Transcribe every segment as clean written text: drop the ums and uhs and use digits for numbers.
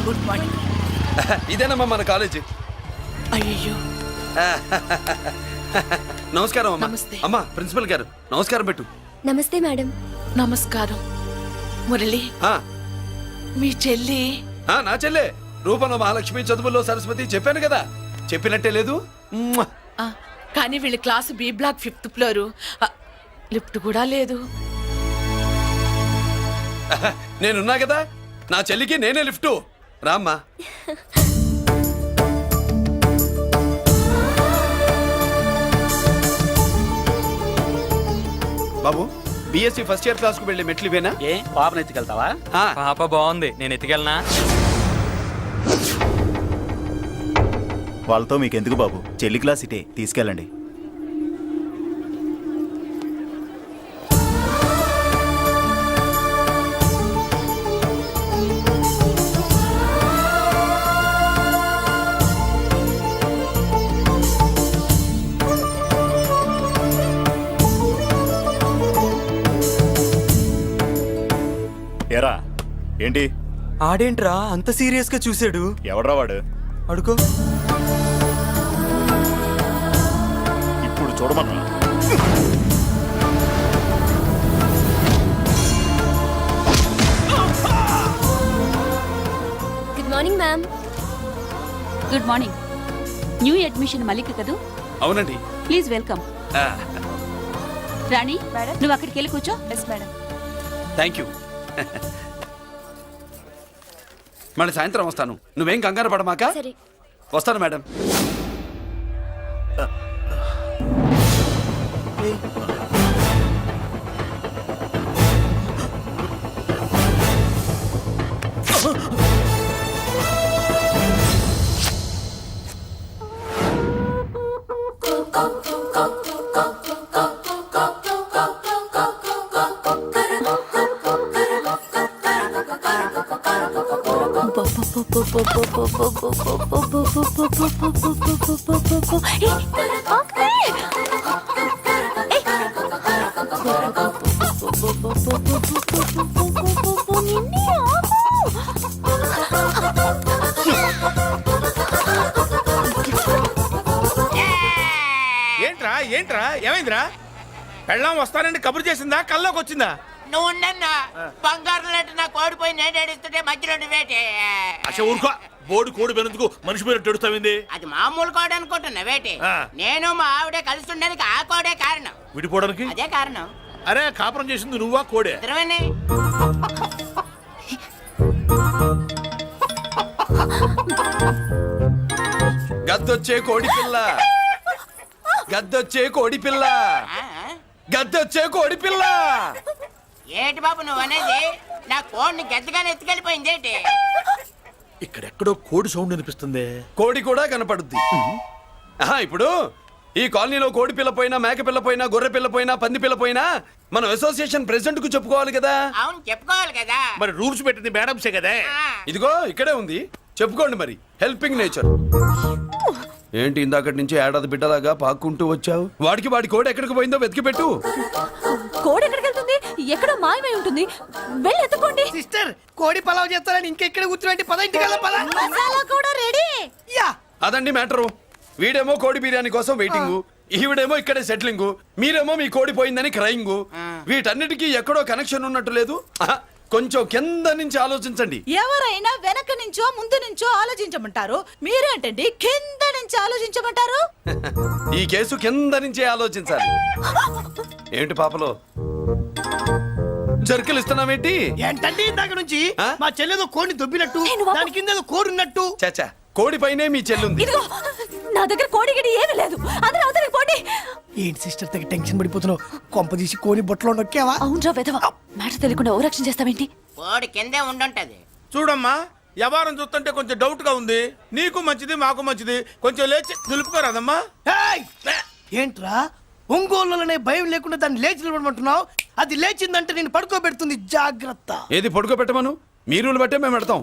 Good morning. ఇదేనమ్మా మన college. అయ్యో నమస్కారం అమ్మా. నమస్తే. అమ్మా ప్రిన్సిపల్ గారు నమస్కారం పెట్టు. నమస్తే మేడం. నమస్కారం. మురళి ఆ, మీ చెల్లి నా చెల్లె రూపంలో మహాలక్ష్మి, చదువుల్లో సరస్వతి. చెప్పాను కదా, చెప్పినట్టే లేదు. మ్మ్. ఆ, కానీ వీళ్ళ class B block 5th floor. Lift కూడా లేదు. నేనున్నా కదా, నా చెల్లికి నేనే లిఫ్ట్. రామ్మా. బాబు, బిఎస్సి ఫస్ట్ ఇయర్ క్లాస్ కు వెళ్ళి మెట్లు ఇవేనా? ఏ పాపను ఎత్తుకెళ్తావా? పాప బాగుంది, నేను ఎత్తుకెళ్ళనా? వాళ్ళతో మీకెందుకు బాబు, చెల్లి క్లాస్ ఇటే, తీసుకెళ్ళండి. ఎరా ఏంటి? ఆడేంట్రా అంత సీరియస్ గా చూసాడు? ఎవడ్రా వాడు? అడుకో. ఇప్పుడు చూడమన్నా. Good morning ma'am. Good morning. New admission Mallika కదూ? అవునండి. Please welcome. ఆ, రాణి, నువ్వు అక్కడికి వెళ్ళి కూర్చో. Yes madam. Thank you. మళ్ళీ సాయంత్రం వస్తాను, నువ్వేం కంగారు పడమాక. సరే. వస్తాను మేడం. ఏంట్రా ఏంట్రా ఏమైందిరా? పెళ్ళాం వస్తానండి కబురు చేసిందా, కల్లోకి వచ్చిందా? నువ్వు ఉండన్నా బంగారం లాంటి నాకు ఓడిపోయి నేను ఏడుస్తుంటే మధ్యలో నువ్వేటే. అసలు ఊరుకో, బోర్డు కోడి పెనందుకు మనిషి మీద టెడుస్తావింది. అది మామూలు కోడి అనుకుంటున్నా వేటే. నేను మా ఆవిడే కలిసి ఉండడానికి ఆ కోడే కారణం. విడిపోవడానికి అదే కారణం. అరే కాపురం చేసింది నువ్వా కోడే? ఇద్దరమేనే. గద్దొచ్చే కోడి పిల్ల, గద్దొచ్చే కోడి పిల్ల, ఆ? గద్దొచ్చే కోడి పిల్ల. ఏటి బాబు నువ్వు అనేది? నా కోడిని గద్దగానే ఎత్తుకెళ్ళిపోయింది ఏంటి? ఇక్కడెక్కడో కోడి సౌండ్ అనిపిస్తుంది. కోడి కూడా కనపడుద్ది. ఇప్పుడు ఈ కాలనీలో కోడి పిల్ల పోయినా, మేక పిల్ల పోయినా, గొర్రె పిల్ల పోయినా, పంది పిల్ల పోయినా మనం అసోసియేషన్ ప్రెసిడెంట్ కు చెప్పుకోవాలి కదా. అవును చెప్పుకోవాలి కదా. మరి రూల్స్ పెట్టింది మేడంసే కదా. ఇదిగో ఇక్కడే ఉంది, చెప్పుకోండి మరి. Helping nature. ఏంటి ఇందాకటి నుంచి ఏడాది బిడ్డలాగా పాక్కుంటూ వచ్చావు? వాడికి వాడి కోడి ఎక్కడికి పోయిందో వెతికి పెట్టు. కోడి ఎక్కడికి వెళ్తుంది? ఎక్కడో మాయమై ఉంటుంది. వెళ్ళి ఎత్తుకోండి. సిస్టర్, కోడి పలావ్ చేస్తారని ఇంకెక్కడ కూర్చోండి. పద ఇంటికి వెళ్దాం, పద. మసాలా కూడా రెడీ. యా, అదండి మ్యాటరు. వీడేమో కోడి బిర్యానీ కోసం వెయిటింగ్, ఈవిడేమో ఇక్కడే సెటిలింగ్, మీరేమో మీ కోడి పోయిందని క్రయింగ్. వీటన్నిటికీ ఎక్కడో కనెక్షన్ ఉన్నట్టు లేదు. కొంచెం కింద నుంచి ఆలోచించండి. ఎవరైనా వెనక నుంచో ముందు నుంచో ఆలోచించమంటారు, మీరేంటండి కింద నుంచి ఆలోచించమంటారు? ఈ కేసు కింద నుంచే ఆలోచించాలి. ఏంటి పాపలో జర్కలు ఇస్తున్నావేంటి? ఏంటంటే ఇందాక నుంచి ఆ? మా చెల్లెదో కోడిని దొబ్బినట్టు, దాని కింద ఏదో కోడి ఉన్నట్టు. చాచా, కోడి పైనే మీ చెల్లుంది. ఇదిగో, నా దగ్గర కోడి గిడి ఏమీ లేదు. అందరూ అవతలికి పోండి. ఏంటి సిస్టర్ దగ్గర టెన్షన్ పడిపోతున్నావు? కొంప తీసి కోడి బొట్టలో నొక్కావా? అవునరా వెధవ, మ్యాటర్ తెలియకుండా ఓ రక్షణ చేస్తావేంటి? కోడి కిందే ఉండుంటది. చూడమ్మా, వ్యవహారం చూస్తుంటే కొంచెం డౌట్ గా ఉంది. నీకు మంచిది, మాకు మంచిది. కొంచెం లేచి నిలుపుకోరాదమ్మా. ఏయ్! ఏంట్రా ఒంగోలులోనే భయం లేకుండా దాన్ని లేచి నిలబడమంటున్నావు? అది లేచిందంటే నేను పడుకోబెడుతుంది, జాగ్రత్త. ఏది పడుకోబెట్టమను, మీ రూల్ బట్టే మేము పెడతాం.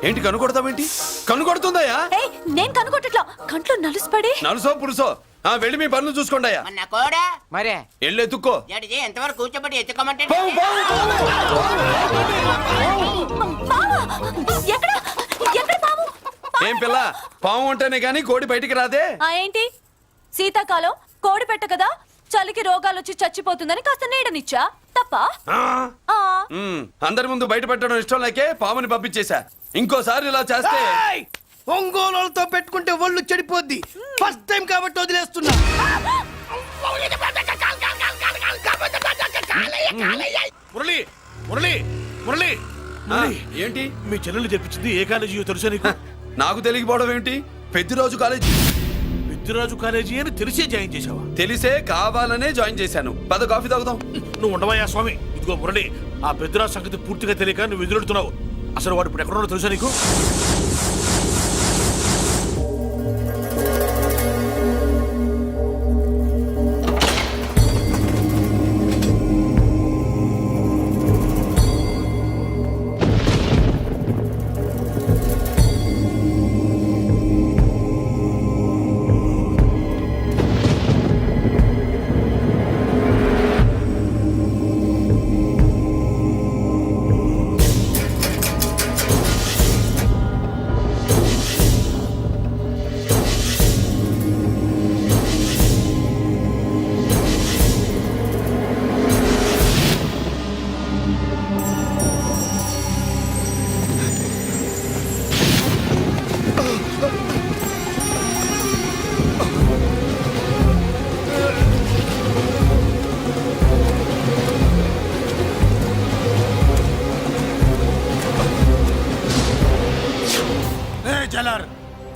ఏంటి కనుకొడతావేంటి? కనుకొడుతుందయ్యా? నేను కనుగొట్టట్లా, కంట్లో నలుసుపడి. నలుసో పురుసో వెళ్ళి మీ పనులు చూసుకోండి అయ్యా. మన కోడా మరే వెళ్ళి ఎత్తుక్కో. జడిది ఎంతవరకు కూర్చోబెట్టి ఎత్తుకోమంటే పావు, పావు, బావా ఎక్కడ ఎక్కడ పాము ఏం పిల్ల, పాము అంటేనే గాని కోడి బయటికి రాదే. ఏంటి శీతాకాలం కోడి పెట్ట కదా, చలికి రోగాలు వచ్చి చచ్చిపోతుందని కాస్త నీడనిచ్చా తప్ప. ఆ, అందరి ముందు బయట పెట్టడం ఇష్టం లేకే పాముని పంపించేశా. ఇంకోసారి ఇలా చేస్తే ఏయ్! ఒంగోలులతో పెట్టుకుంటే ఒళ్ళు చెడిపోద్ది. ఫస్ట్ టైం కాబట్టి వదిలేస్తున్నా. మురళి మురళి మురళి ఆ, ఏంటి మీ చెల్లెలు చెప్పించింది ఏ కాలేజీ తెలుసా నీకు? నాకు తెలియకపోవడం ఏంటి? పెద్దిరాజు కాలేజీ. పెద్దిరాజు కాలేజీ అని తెలిసే జాయిన్ చేసావా? తెలిసే కావాలనే జాయిన్ చేశాను. పద కాఫీ తాగుదాం. నువ్వు ఉండవయ్యా స్వామి. ఇదిగో మురళి, ఆ పెద్దిరాజు సంగతి పూర్తిగా తెలియక నువ్వు ఎదురెడుతున్నావు. అసలు వాడు ఇప్పుడు ఎక్కడున్నాడో తెలుసా నీకు?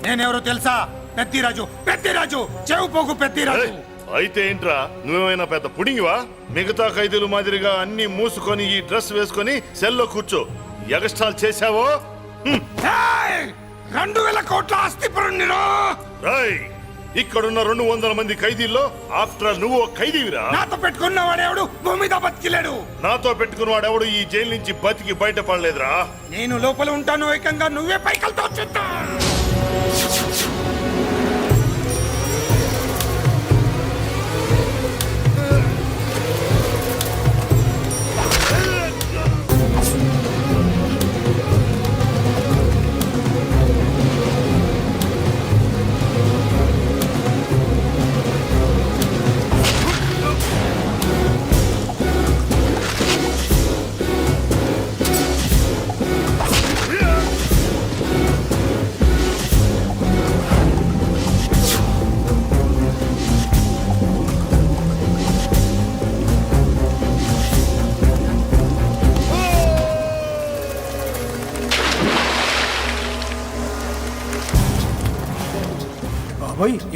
నేనెవరో తెలుసా? పెద్దిరాజు, పెద్దిరాజు, చెవు పోగు పెద్దిరాజు. అయితే ఏంట్రా, నువ్వేమైనా పెద్ద పుడింగివా? మిగతా ఖైదీలు మాదిరిగా అన్ని మూసుకొని ఈ డ్రెస్ వేసుకొని సెల్లో కూర్చో. ఎగస్ట్రాల్ చేశావో 2000 కోట్ల ఆస్తి పరుణ్ణిరా. ఇక్కడున్న 200 మంది ఖైదీల్లో ఆఫ్టర్ నువ్వు ఒక ఖైదీవిరా. నాతో పెట్టుకున్నవాడెవడు భూమి మీద బతికిలేడు. నాతో పెట్టుకున్నవాడెవడు ఈ జైలు నుంచి బతికి బయటపడలేదురా. నేను లోపల ఉంటాను, ఏకంగా నువ్వే పైకలతో చూస్తా.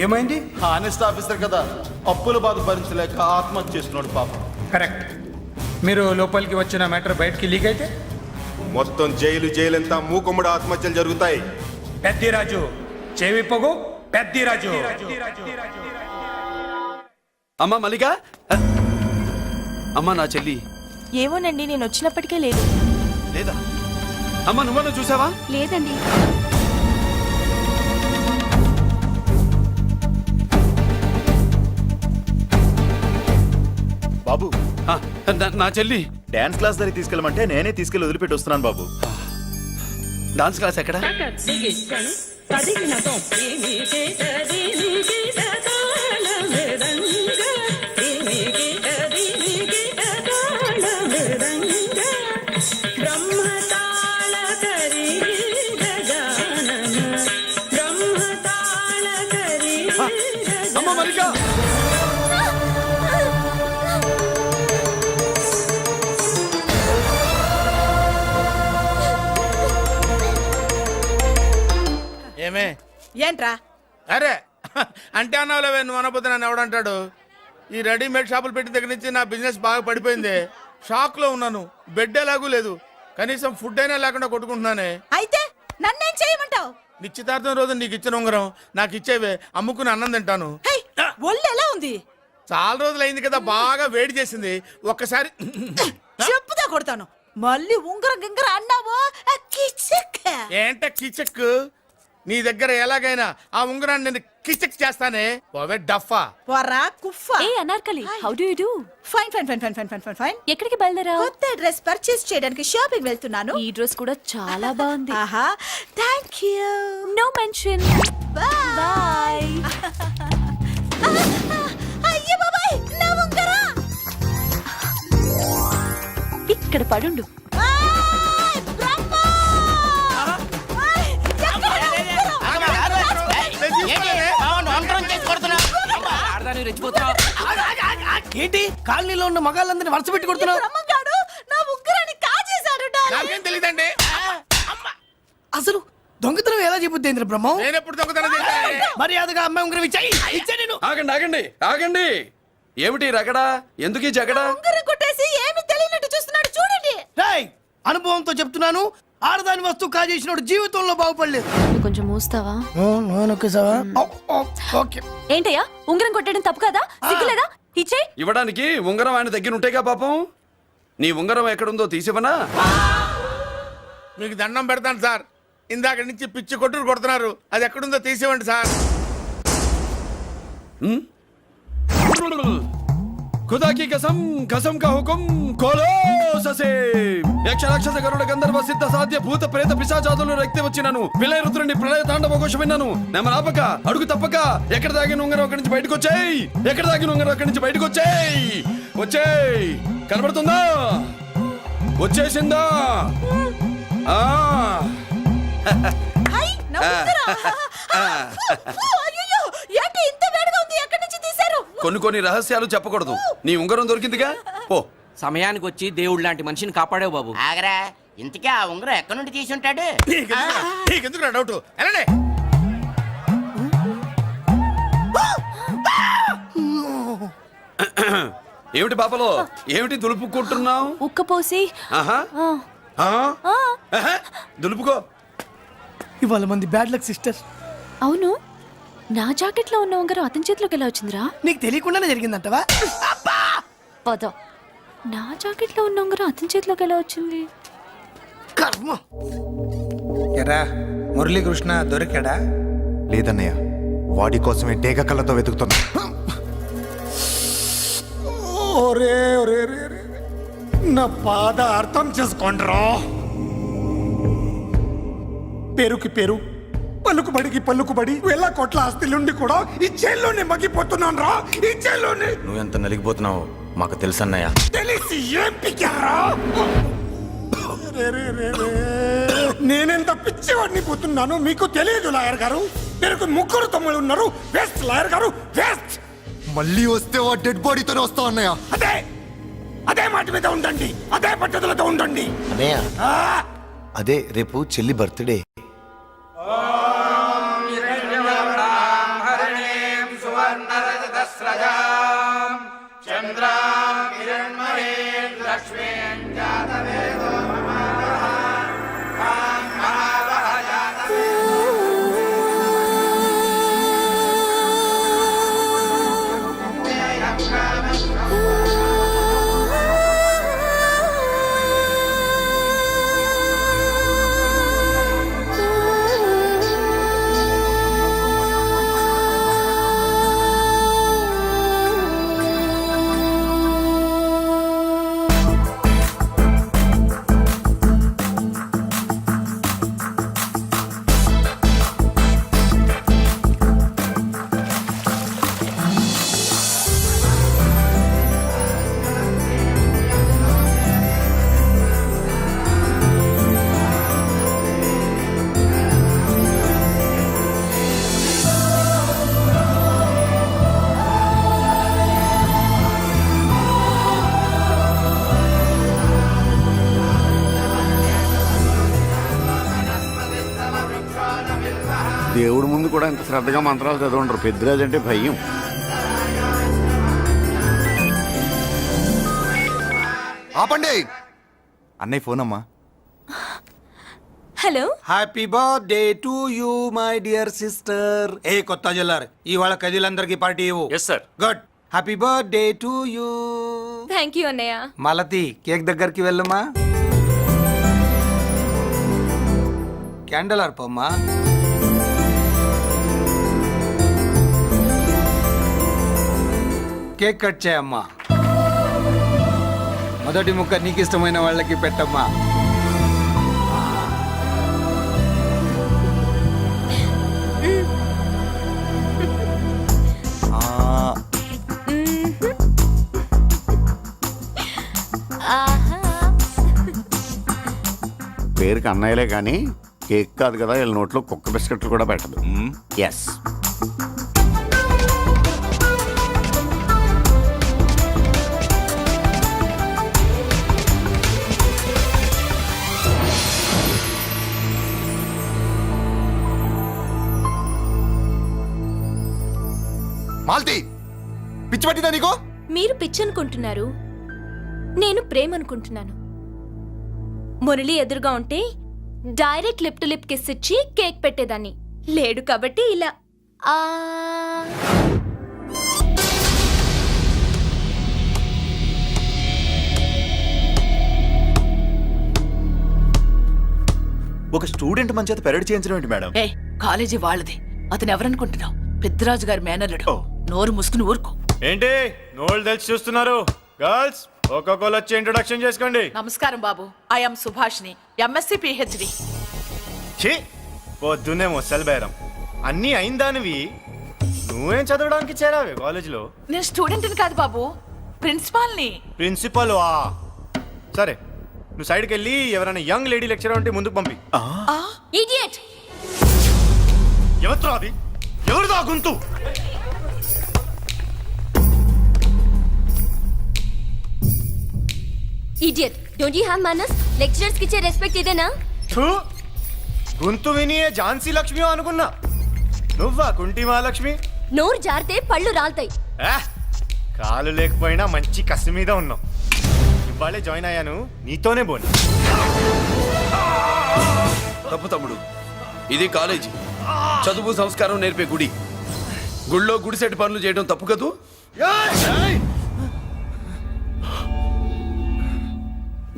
ఏమైంది? హానెస్ట్ ఆఫీసర్ కదా, అప్పుల బాధ భరించలేక ఆత్మహత్య చేసుకున్నాడు పాపం. కరెక్ట్. మీరు లోపలికి వచ్చిన మ్యాటర్ బయటికి లీక్ అయితే మొత్తం జైలు అంతా మూకుమ్మడి ఆత్మహత్యలు జరుగుతాయి. పెద్దిరాజు చెవి పొగు, పెద్దిరాజు. అమ్మా మల్లిక, అమ్మా నా చెల్లి ఏమోనండి, నేను వచ్చినప్పటికే లేదు. లేదా? అమ్మా నువ్వన్నా చూసావా? లేదండి. బాబు, నా చెల్లి డాన్స్ క్లాస్ దగ్గర తీసుకెళ్ళమంటే నేనే తీసుకెళ్ళి వదిలిపెట్టి వస్తున్నాను బాబు. డాన్స్ క్లాస్ ఎక్కడ? అమ్మ మల్లిక, ఏమే? ఏంట్రా? అరే అంటే అన్నావులేవే, నువ్వు అనబోతే నన్ను ఎవడంటాడు? ఈ రెడీమేడ్ షాపులు పెట్టిన దగ్గర నుంచి నా బిజినెస్ బాగా పడిపోయింది. షాక్ లో ఉన్నాను. బెడ్ ఎలాగూ లేదు, కనీసం ఫుడ్ అయినా లేకుండా కొట్టుకుంటున్నానే. అయితే నన్నేం చేయమంటావు? నిశ్చితార్థం రోజు నీకు ఇచ్చిన ఉంగరం నాకు ఇచ్చేవే, అమ్ముకుని అన్నం తింటాను. హై, ఒళ్ళు ఎలా ఉంది? చాలా రోజులు అయింది కదా, బాగా వేడి చేసింది. ఒక్కసారి చెప్పుదా కొడతాను. మళ్ళీ ఉంగరం గింగర అన్నావో కిచక్. ఏంట కిచక్? నీ దగ్గర ఎలాగైనా ఆ ఉంగరాన్ని నేను కిచక్ చేస్తానే పోవే డఫా. పోరా కుఫ్ఫా. ఏ Anarkali, how do you do? Fine fine fine fine fine fine fine fine. ఎక్కడికి బయలుదేరావు? కొత్త డ్రెస్ పర్చేస్ చేయడానికి షాపింగ్ వెళ్తున్నాను. ఈ డ్రెస్ కూడా చాలా బాగుంది. ఆహా, thank you. No mention. Bye. అయ్యో బాబాయ్, నా ఉంగరా. ఇక్కడ పడుండు. ఆయ్, బ్రహ్మ. ఆయ్, ఎక్కడ నా ఉంగరం? ఏంటి కాలనీలో ఉన్న మగాళ్ళందరినీ వరుస పెట్టి కొడుతున్నావు? బ్రహ్మంగాడు నా ఉంగరాన్ని కాజేశాడు డార్లింగ్. నాకేం తెలియదండి. అసలు దొంగతనం ఎలా చెబుద్ది బ్రహ్మం? నేను ఎప్పుడు దొంగతనం చేశాను? మర్యాదగా అమ్మాయి ఉంగరం ఇచ్చాయి. నేను ఆగండి ఆగండి ఆగండి. ఏమిటి రగడా? ఎందుకు ఈ జగడా? ఉంగరం కొట్టేసి ఏమీ తెలియనట్టు చూస్తున్నాడు చూడండి. రేయ్, అనుభవంతో చెప్తున్నాను, ఆడదాని వస్తువు కాజేసినోడు జీవితంలో బాగుపడలేదు. కొంచెం మూస్తావా? ఓకే. ఏంటయ్యా, ఉంగరం కొట్టడం తప్పు కదా? సిగ్గులేదా? ఇచ్చే. ఇవ్వడానికి ఉంగరం ఆయన దగ్గర ఉంటేగా పాపం. నీ ఉంగరం ఎక్కడుందో తీసివనా? మీకు దండం పెడతాను సార్, ఇందాక నుంచి పిచ్చి కొట్టుడు కొడుతున్నారు. అది ఎక్కడుందో తీసివ్వండి సార్. खुदा की कसम कसम का हुकुम खोलो ससे యక్ష రాక్షస గరుడ గంధర్వ సిద్ధ సాధ్య భూత ప్రేత పిశాచాదులు రక్తి వచ్చినాను విలయ రుద్రుని ప్రళయ తాండవ ఘోష విన్నాను నెమరాపక అడుగు తప్పక ఎక్కడ దాగిన ఉంగరం అక్కడి నుంచి బయటకు వచ్చేయ్ ఎక్కడ దాగిన ఉంగరం అక్కడి నుంచి బయటకు వచ్చేయ్ వచ్చేయ్ కనబడుతుందా వచ్చేసిందా ఆ హై, నా ఉంగరం. అయ్యో, ఏంటి ఇంత వేడిగా ఉంది? ఎక్కడి నుంచి తీశారు? కొన్ని రహస్యాలు చెప్పకూడదు. నీ ఉంగరం దొరికిందిగా పో. సమయానికి వచ్చి దేవుడు లాంటి మనిషిని కాపాడావు బాబు. ఆగరా, ఇంతకీ ఆ ఉంగరం ఎక్కడి నుండి తీసి ఉంటాడు? నీకెందుకు డౌట్? వెళ్ళండి. ఏమిటి పాపలో ఏమిటి దులుపుకుంటున్నావు? ఉక్కపోసి. ఆహా ఆహా, దులుపుకో. ఇవాళ మంది బ్యాడ్ లక్ సిస్టర్. అవును, నా జాకెట్ లో ఉన్న ఉంగరం అతని చేతిలోకి ఎలా వచ్చిందిరా? నీకు తెలియకుండానే జరిగిందంటవా? పద. నా జాకెట్ లో ఉన్న ఉంగరం అతని చేతిలోకి ఎలా వచ్చింది? కర్మ. ఎరా మురళీకృష్ణ దొరికాడా? లేదన్నయ్య, వాడి కోసమే డేగ కళ్ళతో వెతుకుతున్నా. ఒరే ఒరే రే రే. నా బాధ అర్థం చేసుకోండిరా. పేరుకి పేరు, పలుకుబడికి పలుకుబడి, వేల కోట్ల ఆస్తిలుండి కూడా ఈ జైల్లోనే మగ్గిపోతున్నాను రా. ఈ జైల్లోనే. నువ్వెంత నలిగిపోతున్నావు మాకు తెలుసన్నయ్య. తెలిసి ఏం పిక్కారా? నేనెంత పిచ్చివాడిని పోతున్నాను మీకు తెలియదు లాయర్ గారు. మీకు ముగ్గురు తమ్ముళ్ళు ఉన్నారు. వేస్ట్ లాయర్ గారు, వేస్ట్. మళ్ళీ వస్తే ఆ డెడ్ బాడీతోనే వస్తావు అన్నయ్య. అదే మాట మీద ఉండండి, అదే పట్టుదలతో ఉండండి. అన్నయ్య, అదే రేపు చెల్లి బర్త్డే. దేవుడి ముందు కూడా ఇంత శ్రద్ధగా మంత్రాలు చదవంటారు. పెద్దరాజు అంటే భయం. ఆపండి. అన్నయ్య ఫోన్ అమ్మా. Hello. Happy birthday to you my dear sister. ఏ కొత్త జిల్లార్, ఇవాళ కజిలందరికీ పార్టీ ఇవ్వు. Yes sir. Good. Happy birthday to you. Thank you అన్నయ్య. మాలతి, కేక్ దగ్గరికి వెళ్ళమ్మా. క్యాండల్ ఆర్పమ్మా. కేక్ కట్ చేయమ్మా. మొదటి ముక్క నీకు ఇష్టమైన వాళ్ళకి పెట్టమ్మా. పేరుకి అన్నయ్యలే కానీ కేక్ కాదు కదా, వీళ్ళ నోట్లో కుక్క బిస్కెట్లు కూడా పెట్టదు. ఎస్. మాల్తి పిచ్చి పట్టిందా నీకు? మీరు పిచ్చి అనుకుంటున్నారు, నేను ప్రేమ అనుకుంటున్నాను. మురళి ఎదురుగా ఉంటే direct lip to lip kiss ఇచ్చి కేక్ పెట్టేదాన్ని. లేడు కాబట్టి ఇలా ఆ ఒక స్టూడెంట్ మన చేత పెరడ్ చేయించడం ఏంటి మేడం? ఏ కాలేజీ వాళ్ళది, అతను ఎవరనుకుంటున్నావు? పెద్దరాజు గారి మేనల్లుడు. నోరు ముసుకుని ఊరుకో. ఏంటి నోళ్ళు తెలిసి చూస్తున్నారు? గర్ల్స్ ఒక్కొక్కరు వచ్చి ఇంట్రొడక్షన్ చేసుకోండి. నమస్కారం బాబు, ఐఎమ్ సుభాష్ని, ఎంఎస్సి పిహెచ్డి. ఛీ, పొద్దున్నే ముసలి బేరం అన్నీ అయిందానివి. నువ్వేం చదవడానికి చేరావే కాలేజీలో? నేను స్టూడెంట్ని కాదు బాబు, ప్రిన్సిపాల్ని. ప్రిన్సిపల్ వా? సరే, నువ్వు సైడ్కి వెళ్ళి ఎవరైనా యంగ్ లేడీ లెక్చరర్ ఉంటే ముందుకు పంపి. ఇడియట్! ఎవరితో అది? ఎవరిదో ఆ గొంతు? ఇడియట్! డోంట్ యు హావ్ మనస్? లెక్చరర్స్ కి ఇచ్చే రెస్పెక్ట్ ఇదేనా? థూ, గొంతు విని ఝాన్సీ లక్ష్మి అనుకున్నా. నువ్వా కుంటి మహాలక్ష్మి? నోరు జారితే పళ్ళు రాల్తాయి. కాలు లేకపోయినా మంచి కసి మీద ఉన్నావు. ఇవాళే జాయిన్ అయ్యాను, నీతోనే పోను. తప్పు తమ్ముడు, ఇది కాలేజీ, చదువు సంస్కారం నేర్పే గుడి. గుళ్ళో గుడిసెట్ పనులు చేయడం తప్పు కదూ?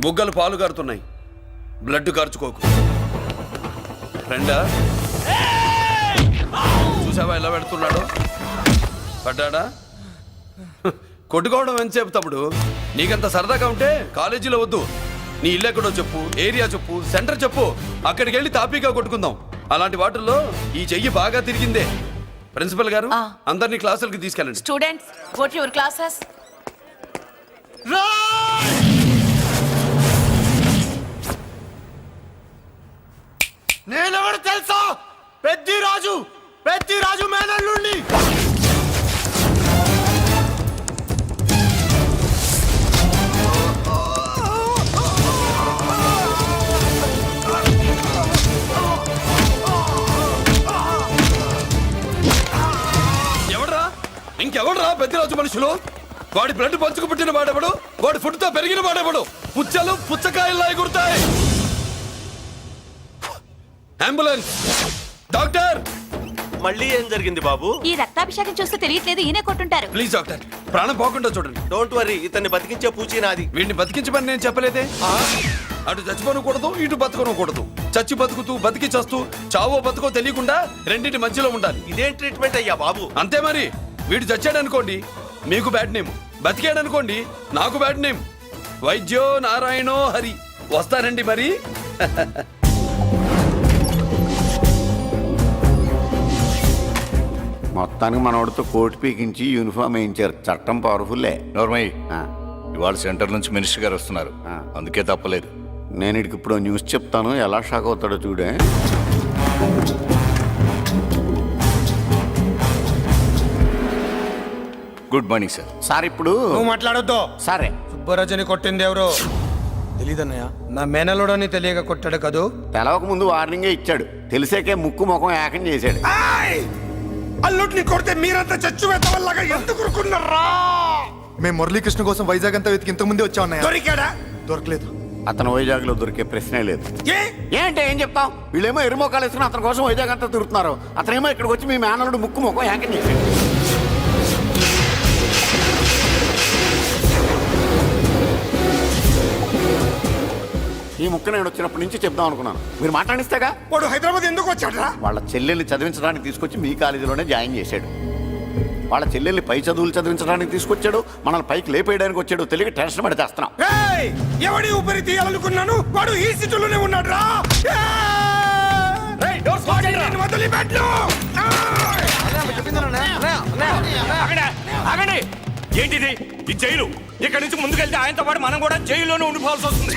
బుగ్గలు పాలు కారుతున్నాయి, బ్లడ్ కార్చుకోకు. ఫ్రెండా, చూసావా ఎలా పెడుతున్నాడు? పడ్డాడా? కొట్టుకోవడం ఎంతసేపు తమ్ముడు? నీకంత సరదాగా ఉంటే కాలేజీలో వద్దు. నీ ఇల్లు ఎక్కడో చెప్పు, ఏరియా చెప్పు, సెంటర్ చెప్పు, అక్కడికి వెళ్ళి తాపీగా కొట్టుకుందాం. అలాంటి వాటిల్లో ఈ చెయ్యి బాగా తిరిగిందే. ప్రిన్సిపల్ గారు, అందరినీ క్లాసులకి తీసుకెళ్ళండి. Students, go to your classes. నేనెవరు తెలుసా? పెద్దిరాజు మేనల్లుండి. ఇంకెవడరా పెద్దరాజు మనుషులు? వాడి బ్లడ్ పంచుకు పుట్టిన వాడెవడు? వాడి ఫుడ్తో పెరిగిన వాడెవడు? పుచ్చలు పుచ్చకాయల్లా ఎగురుతాయి. అంబులెన్స్! డాక్టర్! మళ్ళీ ఏం జరిగింది బాబు? ఈ రక్తాభిషేకం చూస్తే తెలియట్లేదు, ఈయనే కొట్టుంటారు. ప్లీజ్ డాక్టర్, ప్రాణం పోకుండా చూడండి. డోంట్ వరీ, ఇతన్ని బతికించే పూచి నాది. వీడిని బతికించమని నేను చెప్పలేదే. అటు చచ్చిపోనకూడదు, ఇటు బతకనకూడదు. చచ్చి బతుకుతూ బతికి చస్తూ చావో బతుకో తెలియకుండా రెండింటి మధ్యలో ఉండాలి. ఇదేం ట్రీట్మెంట్ అయ్యా బాబు? అంతే మరి. వీడు చచ్చాడనుకోండి మీకు బ్యాడ్ నేమ్, బతికాడనుకోండి నాకు బ్యాడ్ నేమ్. వైద్యో నారాయణో హరి. వస్తానండి మరి. మొత్తానికి మనోడితో కోట్ పీకించి యూనిఫామ్ వేయించారు. చట్టం పవర్ఫుల్లే. నోర్మయ్య, ఇవాళ సెంటర్ నుంచి మినిస్టర్ గారు వస్తున్నారు, అందుకే తప్పలేదు. నేను ఇడికి ఇప్పుడు న్యూస్ చెప్తాను, ఎలా షాక్ అవుతాడో చూడే. Good morning sir. సార్ ఇప్పుడు నువ్వు మాట్లాడొద్దు. సరే, సుబ్బరాజుని కొట్టింది ఎవరు? తెలీదన్నయ్య. నా మేనలోడని తెలియక కొట్టాడు కదూ. తెలవక ముందు వార్నింగే ఇచ్చాడు, తెలిసాకే ముక్కు ముఖం ఏకం చేశాడు. అల్లుడిని కొడితే మీరంతా చచ్చు వెతవల్లాగా ఎందుకు ఊరుకున్నారా? మేము మురళీకృష్ణ కోసం వైజాగ్ అంతా వెతికి ఇంతకు ముందే వచ్చా ఉన్నాయా? దొరికాడా? దొరకలేదు. అతను వైజాగ్ లో దొరికే ప్రశ్నే లేదు. ఏంటే ఏం చెప్తాం? వీళ్ళేమో ఎరుమోకాలు వేసుకుని అతని కోసం వైజాగ్ అంతా తిరుగుతున్నారు. అతనేమో ఇక్కడికి వచ్చి మీ మేనలుడు ముక్కు ముఖం ఏకం చేశాడు. ఈ ముక్క నేను వచ్చినప్పటి నుంచి చెప్దాం అనుకున్నాను, మీరు మాట్లాడిస్తేగా. వాడు హైదరాబాద్ ఎందుకు వచ్చాడరా? వాళ్ళ చెల్లెల్ని చదివించడానికి తీసుకొచ్చి మీ కాలేజీలోనే జాయిన్ చేశాడు. వాళ్ళ చెల్లెల్ని పై చదువులు చదివించడానికి తీసుకొచ్చాడు, మనల్ని పైకి లేపేయడానికి వచ్చాడు తెలియక టెన్షన్ పడి చేస్తున్నాం. ఏయ్! ఎవడి ఊపిరి తీయాలనుకున్నాను వాడు ఈ సిటీలోనే ఉన్నాడు రా. వదిలిపెట్టు. ఆగండి! ఏంటిది? ఈ జైలు. ఇక్కడి నుంచి ముందుకెళ్తే ఆయనతో పాటు మనం కూడా జైల్లోనే ఉండిపోవాల్సి వస్తుంది.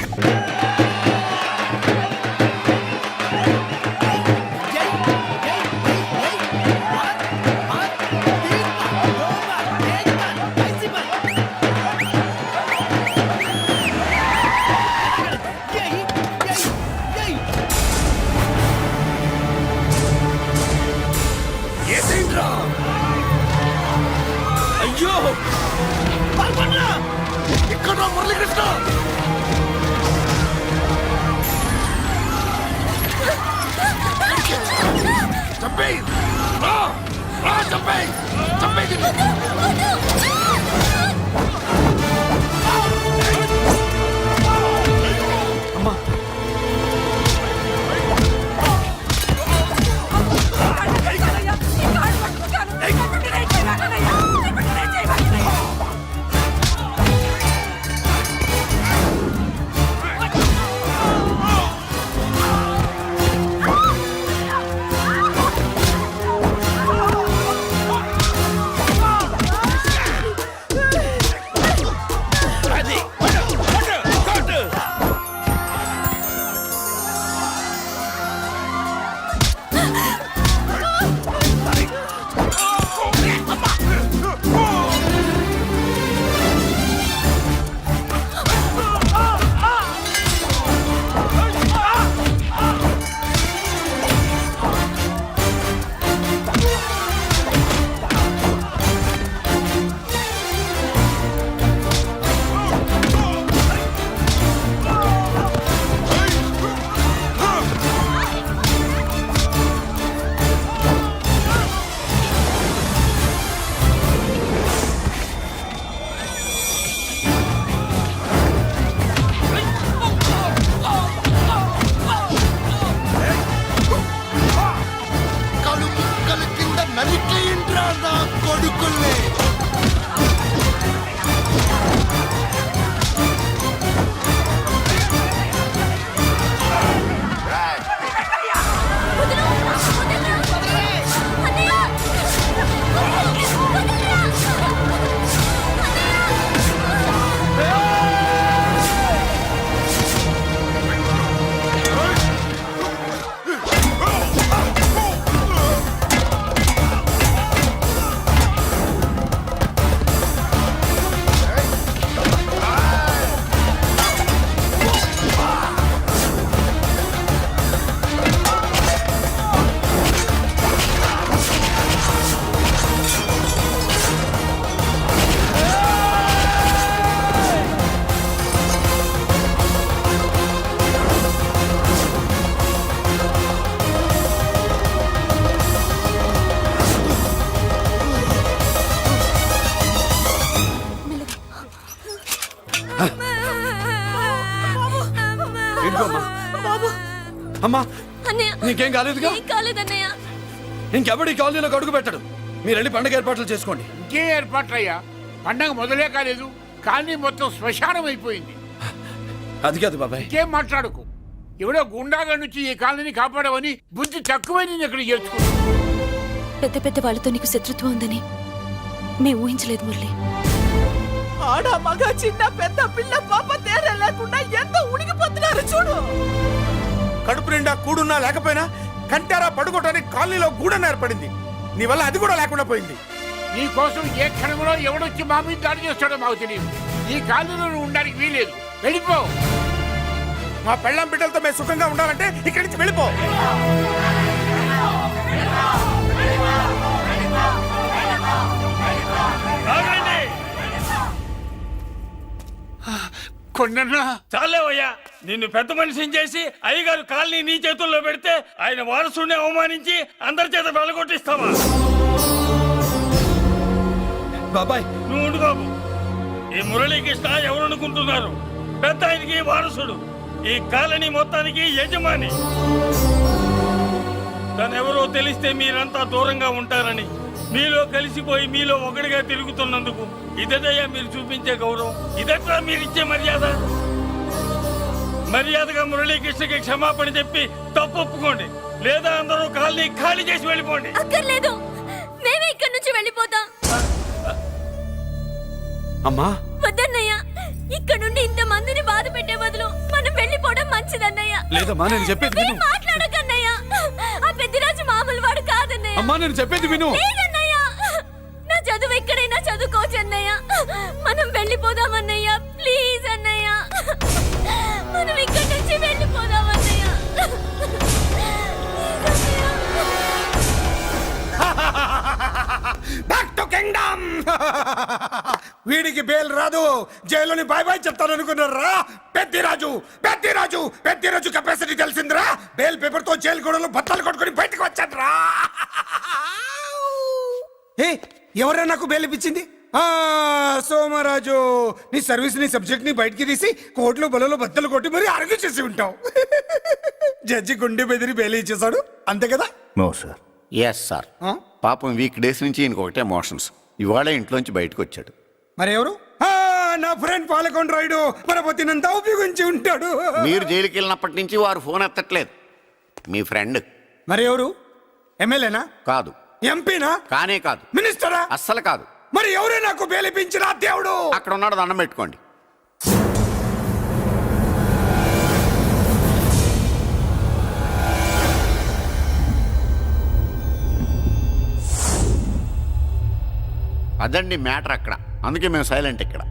అయ్యో ఇక్కడ మురళీకృష్ణ చంపేయ్. చంపేయ్. అమ్మా అన్నయ్య నీకేం కాలేదుగా? ఏం కాలేదన్నయ్య. ఇంకెవడి కాలనీలో అడుగు పెట్టడు. మీరు వెళ్ళి పండుగ ఏర్పాట్లు చేసుకోండి. ఇంకే ఏర్పాట్లయ్యా? పండగ మొదలే కాలేదు, కానీ మొత్తం శ్మశానం అయిపోయింది. అది కాదు బాబాయ్. ఇంకేం మాట్లాడుకు. ఎవడో గుండాగా నుంచి ఈ కాలనీని కాపాడవని బుద్ధి తక్కువై నేను ఇక్కడ చేర్చుకున్నా. పెద్ద పెద్ద వాళ్ళతో నీకు శత్రుత్వం ఉందని మేము ఊహించలేదు మురళి. ఆడ మగ చిన్న పెద్ద పిల్ల పాప తేడా లేకుండా ఎంత ఉనికిపోతున్నారు చూడు. కడుపు నిండా కూడున్నా లేకపోయినా కంటారా పడుకోవటానికి కాలనీలో గూడెం ఏర్పడింది. నీ వల్ల అది కూడా లేకుండా పోయింది. నీ కోసం ఏ క్షణంలో ఎవడొచ్చి మా మీద దాడి చేస్తాడో మాకు తెలియదు. ఈ కాలనీలో నువ్వు ఉండడానికి వీలేదు. వెళ్ళిపో. మా పెళ్ళాం బిడ్డలతో మేము సుఖంగా ఉండాలంటే ఇక్కడి నుంచి వెళ్ళిపో. కొన్నా చాలేవయ్యా, నిన్ను పెద్ద మనిషిని చేసి అయ్యగారు కాలనీ నీ చేతుల్లో పెడితే ఆయన వారసుని అవమానించి అందరి చేత వెళ్ళగొట్టిస్తావా? బాబాయ్ నువ్వు ఉండు బాబు. ఈ మురళీకృష్ణ ఎవరనుకుంటున్నారు? పెద్ద ఆయనకి వారసుడు, ఈ కాలనీ మొత్తానికి యజమాని. తనెవరో తెలిస్తే మీరంతా దూరంగా ఉంటారని మీలో కలిసిపోయి మీలో ఒకటిగా తిరుగుతున్నందుకు ఇదయ్యా మీరు చూపించే గౌరవం, ఇదట్లా మీరు ఇచ్చే మర్యాద. మర్యాదగా మురళీకృష్ణకి క్షమాపణ చెప్పి తప్పు ఒప్పుకోండి, లేదా అందరూ కాలనీ ఖాళీ చేసి వెళ్ళిపోండి. అక్కర్లేదు, మేమే ఇక్కడి నుంచి వెళ్ళిపోతాం. అమ్మా వద్దన్నయ్య, ఇక్కడ నుండి ఇంత మందిని బాధ పెట్టే బదులు మనం వెళ్ళిపోవడం మంచిదన్నయ్య. లేదమ్మా, నేను చెప్పేది విను. మాట్లాడకన్నయ్య, ఆ పెద్దిరాజు మామూలు వాడు కాదన్నయ్య. అమ్మా నేను చెప్పేది విను. లేదన్నయ్య, నా చదువు ఎక్కడైనా చదువుకోవచ్చు అన్నయ్య. మనం వెళ్ళిపోదామన్నయ్య, ప్లీజ్ అన్నయ్య. మనం ఇక్కడి నుంచి వెళ్ళిపోదామన్నయ్య. Back to kingdom. వీడికి బెయిల్ రాదు, జైల్లోని బాయ్ బాయ్ చెప్తాను అనుకున్నారా? పెద్దిరాజు పెద్దిరాజు పెద్దిరాజు కెపాసిటీ తెలిసిందిరా. బెయిల్ పేపర్ తో జైలు గోడలు బట్టలు కొట్టుకుని బయటకు వచ్చాడ్రా. ఏ ఎవరా నాకు బెయిల్ ఇప్పించింది? సోమరాజు, నీ సర్వీస్ నీ సబ్జెక్ట్ ని బయటికి తీసి కోర్టులో బలలో బద్దలు కొట్టి మరి ఆర్గ్యూ చేసి ఉంటావు. జడ్జి గుండె బెదిరి బెయిల్ ఇచ్చేసాడు, అంతే కదా? No sir. Yes sir. పాపం వీక్ డేస్ నుంచి ఈయనకు ఒకటే మోషన్స్. ఇవాళ ఇంట్లోంచి బయటకు వచ్చాడు. మరి ఎవరు? నా ఫ్రెండ్ పాలకొండ రాయుడు మన పొత్తినంతా ఉపయోగించి ఉంటాడు. మీరు జైలుకి వెళ్ళినప్పటి నుంచి వారు ఫోన్ ఎత్తట్లేదు. మీ ఫ్రెండ్. మరి ఎవరు? ఎమ్మెల్యేనా? కాదు. ఎంపీనా? కానే కాదు. మినిస్టరా? అస్సలు కాదు. మరి ఎవరే నాకు బేలిపించిన దేవుడు? అక్కడ ఉన్నాడు, దండం పెట్టుకోండి. అదండి మ్యాటర్ అక్కడ. అందుకే మేము సైలెంట్ ఇక్కడ.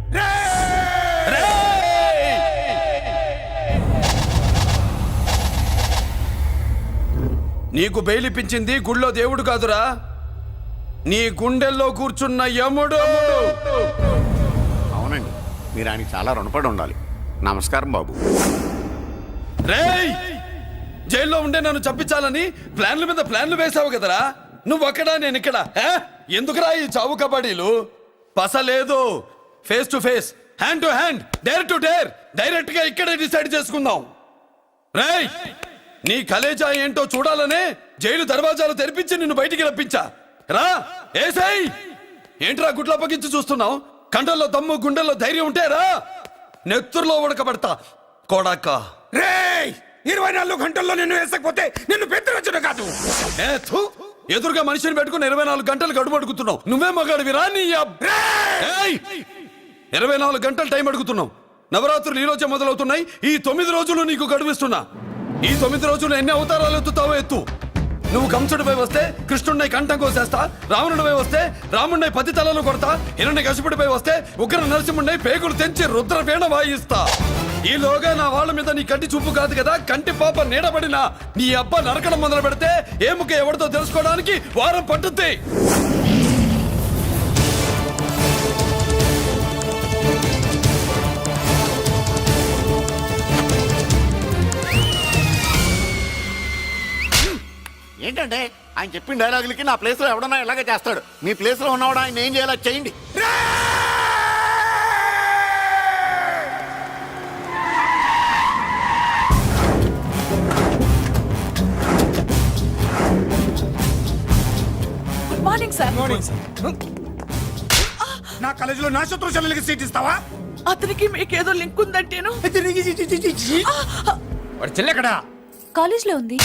నీకు బెయిల్ ఇప్పించింది గుళ్ళో దేవుడు కాదురా, నీ గుండెల్లో కూర్చున్న యముడు. అవునండి, మీరు ఆయనకి చాలా రుణపడి ఉండాలి. నమస్కారం బాబు. రేయ్, జైల్లో ఉండే నన్ను చంపించాలని ప్లాన్ల మీద ప్లాన్లు వేసావు కదరా. నువ్వక్కడా నేను ఇక్కడ. ఎందుకురా ఈ చావు కబడ్డీలు? పసలేదు. Face to face, hand to hand, dare to dare, direct గా ఇక్కడే డిసైడ్ చేసుకుందాం. రేయ్, నీ కలేజా ఏంటో చూడాలనే జైలు దర్వాజాలు తెరిపించి నిన్ను బయటికి రప్పించా. రా ఏసై. ఏంట్రా గుడ్లప్పగించి చూస్తున్నావు? కండల్లో దమ్ము, గుండెల్లో ధైర్యం ఉంటే రా, నెత్తురులో ఉడకబడతా కొడాక. రేయ్, 24 గంటల్లో నిన్ను వేసకపోతే నిన్ను పెద్దరొచ్చుడు కాదు. ఎదురుగా మనిషిని పెట్టుకుని 24 గంటలు గడుపు అడుగుతున్నావు. నువ్వే మగాడివిరా నీ 24 గంటలు టైం అడుగుతున్నావు. నవరాత్రులు ఈ రోజే మొదలవుతున్నాయి. ఈ 9 రోజులు నీకు గడువిస్తున్నా. ఈ 9 రోజులు ఎన్ని అవతారాలు ఎత్తుతావో ఎత్తు. నువ్వు కంసుడిపై వస్తే కృష్ణుడిని కంఠం కోసేస్తా, రావణుడిపై వస్తే రాముడిని 10 తలలు కొడతా, హిరణ్య కశిపుడిపై వస్తే ఉగ్ర నరసింహుడిని పేగులు తెంచి రుద్రవీణ వాయిస్తా. ఈలోగా నా వాళ్ళ మీద నీ కంటి చూపు కాదు కదా, కంటి పాప నీడబడినా నీ అబ్బ నరకడం మొదలు పెడితే ఏ ముఖ ఎవరితో తెలుసుకోవడానికి వారం పట్టుద్ది. ఏంటంటే ఆయన చెప్పిన డైలాగులకి నా ప్లేస్ లో ఎవడన్నా ఇలాగే చేస్తాడు. మీ ప్లేస్ లో ఉన్నవాడు ఆయన ఏం చేయాలో చేయండి. Good morning sir. నా కాలేజీలో నా శత్రు చెల్లెలకి సీట్ ఇస్తావా? అతనికి మీకేదో లింక్ ఉందంటేను. వాడు చెల్లెక్కడా? కాలేజ్ లో ఉంది.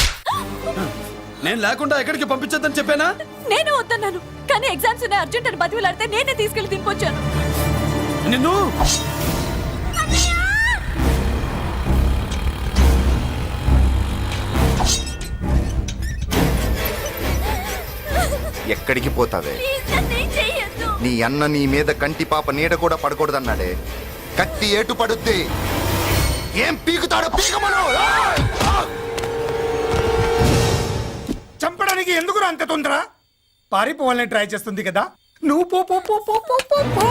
నేను లేకుండా ఎక్కడికి పంపించొద్దని చెప్పానా? నేను వద్దన్నాను, కానీ ఎగ్జామ్స్ ఉన్నాయి అర్జెంట్ అని బతిలాడితే నేనే తీసుకెళ్లి దింపొచ్చాను. నిన్ను ఎక్కడికి పోతావే? ప్లీజ్ నన్ను ఏం చెయ్యొద్దు. నీ అన్న నీ మీద కంటి పాప నీడ కూడా పడకూడదన్నాడే. కత్తి ఏటు పడుద్ది. ఏం పీకుతాడో పీకమను. చంపడానికి ఎందుకు అంత తొందర? పారిపోవాలని ట్రై చేస్తుంది కదా. నువ్వు పో పో పో పో పో పో పో.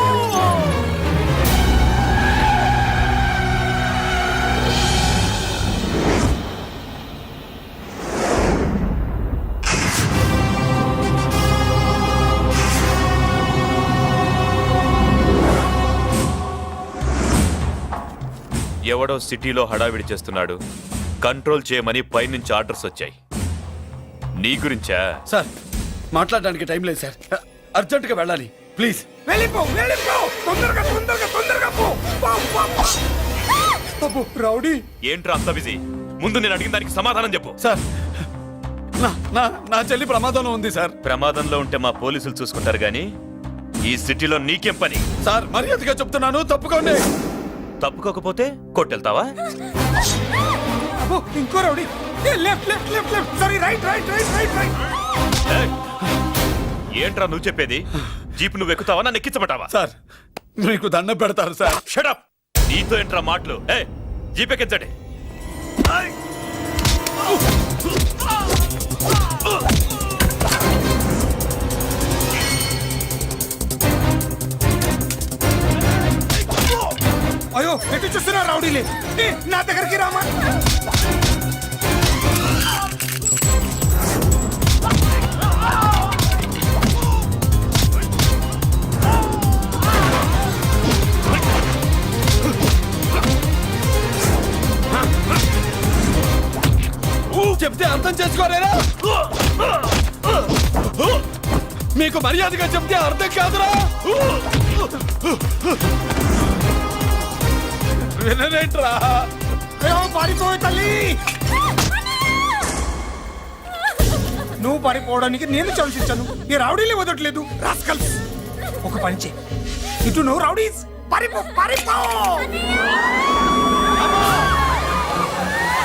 ఎవడో సిటీలో హడావిడి చేస్తున్నాడు, కంట్రోల్ చేయమని పైనుంచి ఆర్డర్స్ వచ్చాయి. నీ గురించా? సార్ మాట్లాడడానికి టైం లేదు సార్. అర్జెంటుగా వెళ్ళాలి ప్లీజ్. వెళ్ళిపో వెళ్ళిపో, తొందరగా తొందరగా తొందరగా పో. పో, పో, పో. అబ్బో, రౌడీ. ఏంట్రా అంత బిజీ? ముందు నేను అడిగిన దానికి సమాధానం చెప్పు. సార్ నా చెల్లి ప్రమాదంలో ఉంది సార్. ప్రమాదంలో ఉంటే మా పోలీసులు చూసుకుంటారు గానీ ఈ సిటీలో నీకేం పని? సార్ మర్యాదగా చెప్తున్నాను, తప్పుకోండి. తప్పుకోకపోతే కొట్టెళ్తావా? అబ్బో, ఇంకో rowdy. Left left left left, sorry right right right right right. ఏయ్! ఏంట్రా నువ్వు చెప్పేది? జీప్ నువ్వు ఎక్కుతావా నన్ను ఎక్కించబట్టావా? సార్ మీకు దండం పెడతారు సార్. షడప్! నీతో ఏంట్రా మాటలు? జీప్ ఎక్కించండి. అయ్యో, ఎటు చూస్తున్నా రౌడీలే? నా దగ్గరికి రామా. చెప్తే అర్థం చేసుకోలేరా? మీకు మర్యాదగా చెప్తే అర్థం కాదురా? వినరేంట్రా? పారిపోయి తల్లి, నువ్వు పారిపోవడానికి నేను చవిచించాను. ఈ రౌడీలే వదట్లేదు. రాస్కల్స్, ఒక పని చేయి, ఇటు నువ్వు రౌడీస్ పారిపో పారిపో.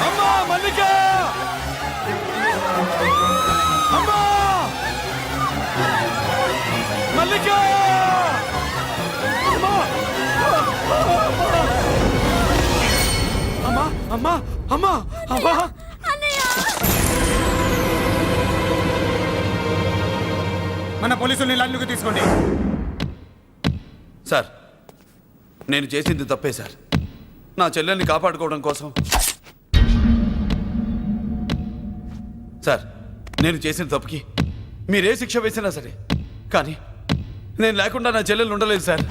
అమ్మా మల్లిక! అమ్మా మల్లిక! అమ్మా అమ్మా అమ్మా అమ్మా! మన పోలీసుల్ని లైన్లోకి తీసుకోండి. సార్ నేను చేసింది తప్పే సార్. నా చెల్లెల్ని కాపాడుకోవడం కోసం. సార్ నేను చేసిన తప్పుకి మీరే శిక్ష వేసినా సరే, కానీ నేను లేకుండా నా చెల్లెలు ఉండలేదు సార్.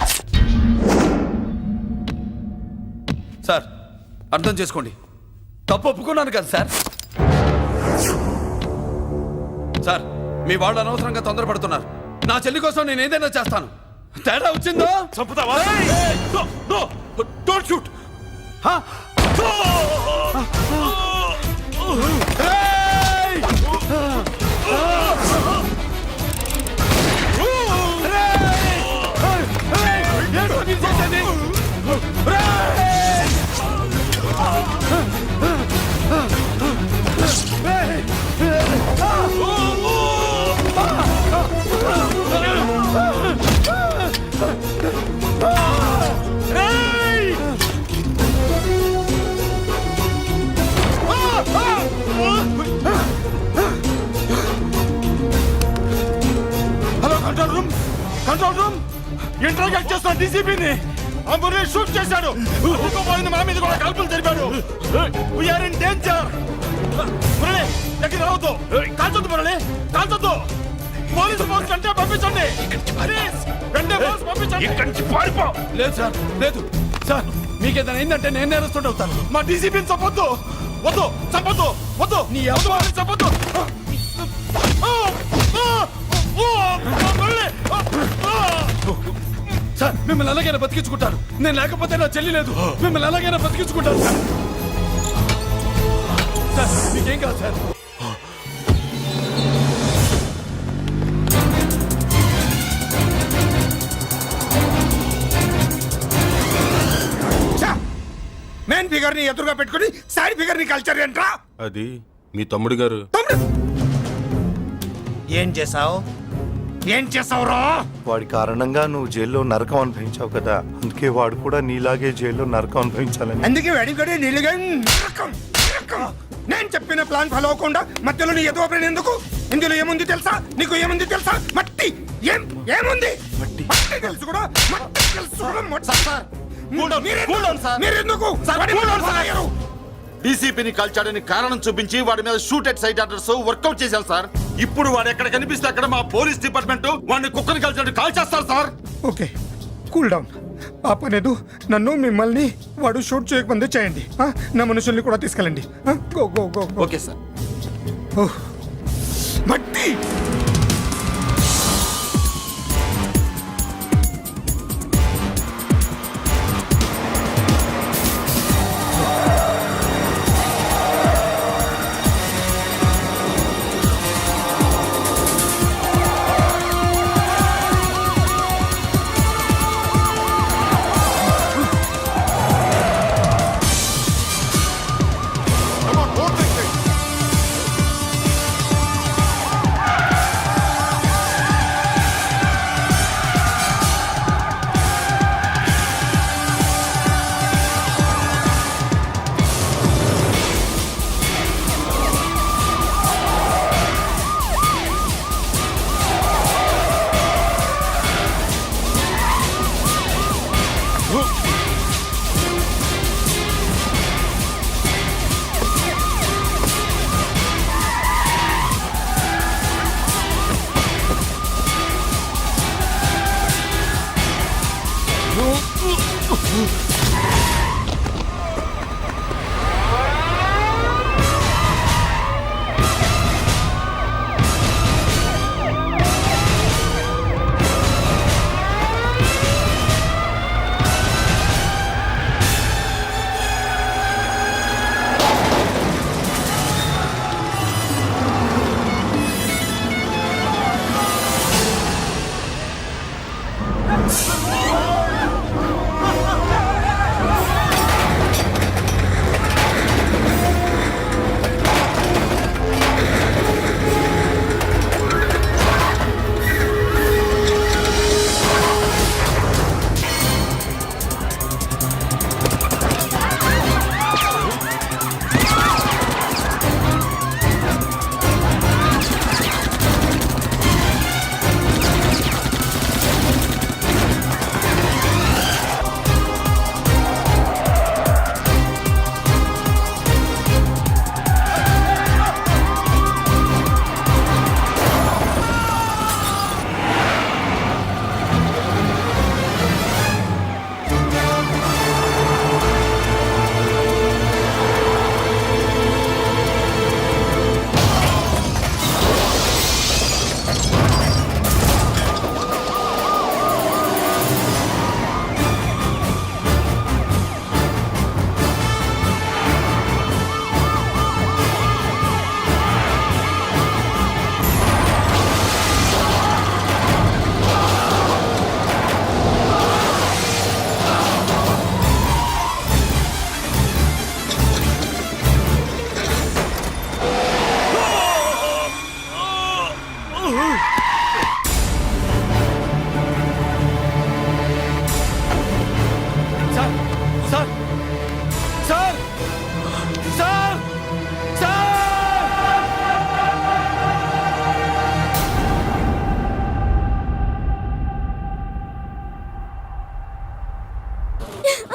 సార్ అర్థం చేసుకోండి, తప్పు ఒప్పుకున్నాను కదా సార్. సార్ మీ వాళ్ళు అనవసరంగా తొందరపడుతున్నారు. నా చెల్లి కోసం నేను ఏదైనా చేస్తాను. తేడా వచ్చిందో చంపుతావా? Don't shoot. Hello control room, control room. Interrogate చేస్తున్న డీసీపీని ఆ మురళి షూట్ చేశాడు. పోయింది, మా మీద కూడా కాల్పులు జరిపాడు. We're in danger. మురళి దగ్గర రావద్దు, కాల్చొద్దు మురళి, కాల్చొద్దు. పోలీసు ఫోర్స్ అంటే పంపించండి ప్లీజ్. వెంటనే ఫోర్స్ పంపించండి. ఇక్కడి నుంచి పారిపో. లేదు సార్, లేదు సార్. మీకేదైనా అయిందంటే నేను నేరస్తుడు అవుతాను. మా డీసీపీని చంపొద్దు. వద్దు, చంపొద్దు, వద్దు. నీ ఎవరు చంపొద్దు. సార్ మిమ్మల్ని అలాగైనా బతికించుకుంటారు. నేను లేకపోతే నా చెల్లి లేదు. మిమ్మల్ని అలాగైనా బతికించుకుంటారు సార్. సార్ మీకేం కాదు సార్. మెయిన్ ఫిగర్ ని ఎదురుగా పెట్టుకుని సైడ్ ఫిగర్ ని కల్చర్ ఏంట్రా? అది మీ తమ్ముడు గారు. ఏం చేసావు? ఏం చేసావురా? వాడి కారణంగా నువ్వు జైల్లో నరకం అనుభవించావు కదా, అందుకే వాడు కూడా నీలాగే జైల్లో నరకం అనుభవించాలని. అందుకే వెడిగడే నీళ్ళుగా నరకం నరకం. నేను చెప్పిన ప్లాన్ ఫాలో అవ్వకుండా మధ్యలో నీ ఎదురు ఓపెన్ ఎందుకు? ఇందులో ఏముంది తెలుసా? నీకు ఏముంది తెలుసా? మట్టి. ఏముంది? మట్టి తెలుసు కూడా, మట్టి తెలుసు కూడా. మీరెందుకు డీసీపీని కాల్చాడని కారణం చూపించి వాడి మీద shoot at sight orders workout చేశారు సార్. ఇప్పుడు వాడు ఎక్కడ కనిపిస్తే అక్కడ మా పోలీస్ డిపార్ట్మెంట్ వాడిని కుక్కని కాల్చాడు కాల్ చేస్తారు సార్. Okay, cool down. ఆ పనేదు నన్ను మిమ్మల్ని వాడు షూట్ చేయకముందే చేయండి. నా మనుషుల్ని కూడా తీసుకెళ్ళండి. Go go go. Okay sir. మట్టి సార్ సార్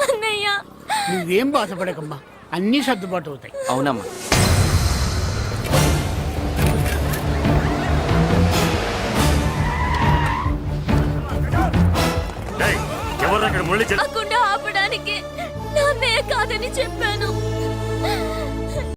అన్నయ్య నువ్వేం బాధపడకమ్మా, అన్నీ సర్దుబాటు అవుతాయి. అవునమ్మా. ఎవరు అక్కడ మురళి ఆ గుండె ఆపడానికి నా అన్నయ్య కాదని చెప్పాను.